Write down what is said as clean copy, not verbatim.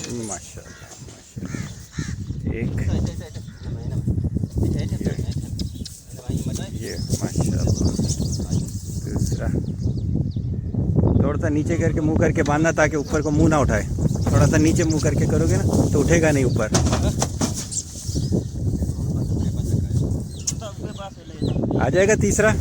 माशाल्लाह माशाल्लाह। एक ये माशाल्लाह। दूसरा थोड़ा सा नीचे करके मुंह करके बांधना ताकि ऊपर को मुंह ना उठाए। थोड़ा सा नीचे मुंह करके करोगे ना तो उठेगा नहीं ऊपर। आ जाएगा तीसरा।